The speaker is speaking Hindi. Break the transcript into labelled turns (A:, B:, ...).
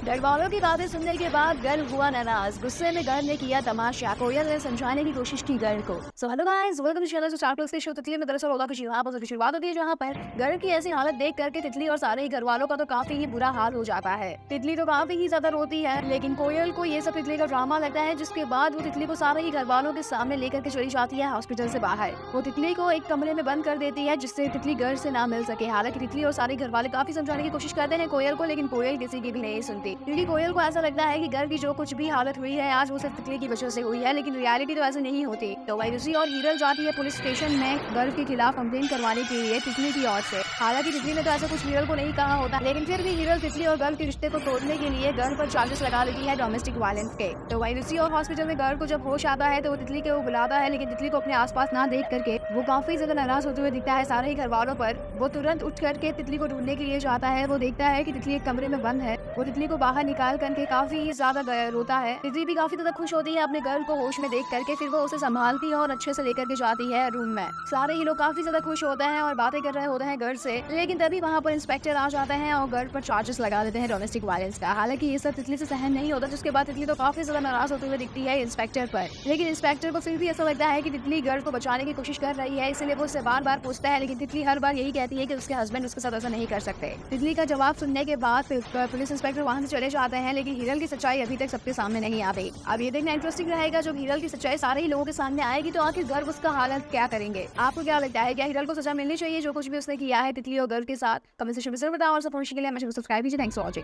A: घर वालों की बातें सुनने के बाद गर्ल हुआ नाराज। गुस्से में गर्ल ने किया तमाशा। कोयल ने समझाने की कोशिश की गर्ल को। So hello guys, welcome to channel star plus के शो तितली में। दरअसल होता कुछ यहाँ पर शुरुआत होती है जहाँ पर गर्ल की ऐसी हालत देख करके तितली और सारे ही घर वालों का तो काफी ही बुरा हाल हो जाता है। तितली तो काफी ही ज्यादा रोती है, लेकिन कोयल को ये सब तितली का ड्रामा लगता है, जिसके बाद वो तितली को सारे ही घर वालों के सामने लेकर के चली जाती है हॉस्पिटल से बाहर। वो तितली को एक कमरे में बंद कर देती है, जिससे तितली गर्ल से ना मिल सके। हालांकि तितली और सारे घर वाले काफी समझाने की कोशिश करते हैं कोयल को, लेकिन कोयल किसी की भी नहीं सुनती, क्योंकि कोयल को ऐसा लगता है कि गर्ल की जो कुछ भी हालत हुई है आज वो सिर्फ तितली की वजह से हुई है, लेकिन रियलिटी तो ऐसे नहीं होती। तो वायरुसी और हीरल जाती है पुलिस स्टेशन में गर्ल के खिलाफ कंप्लेन करवाने के लिए तितली की ओर से। हालांकि तितली ने तो ऐसा कुछ हीरल को नहीं कहा होता, लेकिन फिर भी हीरल तितली और गर्ल के रिश्ते को तोड़ने के लिए गर्ल पर चार्जेस लगा देती है डोमेस्टिक वायलेंस के। तो वायरुसी और हॉस्पिटल में गर्ल को जब होश आता है तो वो तितली को बुलाता है, लेकिन तितली को अपने आसपास ना देख करके वो काफी ज्यादा नाराज होते हुए दिखता है सारे ही घर वालों पर। वो तुरंत उठ करके तितली को ढूंढने के लिए जाता है। वो देखता है कि तितली एक कमरे में बंद है। वो तितली को बाहर निकाल करके काफी ज्यादा रोता है। तितली भी काफी ज्यादा खुश होती है अपने गर्ल को होश में देख करके। फिर वो उसे संभालती है और अच्छे से लेकर के जाती है रूम में। सारे ही लोग काफी ज्यादा खुश होते हैं और बातें कर रहे होते हैं गर्ल से, लेकिन तभी वहाँ पर इंस्पेक्टर आ जाते हैं और गर्ल पर चार्जेस लगा देते हैं डोमेस्टिक वायलेंस का। हालांकि ये सब तितली से सहन नहीं होता, जिसके बाद तितली तो काफी ज्यादा नाराज होते हुए दिखती है इंस्पेक्टर पर। लेकिन इंस्पेक्टर को फिर भी ऐसा लगता है कि तितली गर्ल को बचाने की कोशिश कर रही है, इसलिए वो उससे बार बार पूछता है, लेकिन तितली हर बार यही कहती है कि उसके हस्बैंड उसके साथ ऐसा नहीं कर सकते। तितली का जवाब सुनने के बाद पुलिस इंस्पेक्टर वहाँ से चले जाते हैं, लेकिन हीरल की सच्चाई अभी तक सबके सामने नहीं आ रही। अब ये देखना इंटरेस्टिंग रहेगा, जब हीरल की सच्चाई सारे ही लोगों के सामने आएगी तो आखिर गर्ल उसका हालत क्या करेंगे। आपको क्या लगता है, क्या हीरल को सजा मिलनी चाहिए जो कुछ भी उसने किया है तितली और गर्ल के साथ? कमेंट सेक्शन में जरूर बताओ और सपोर्ट के लिए हमें सब्सक्राइब कीजिए। Thanks for watching.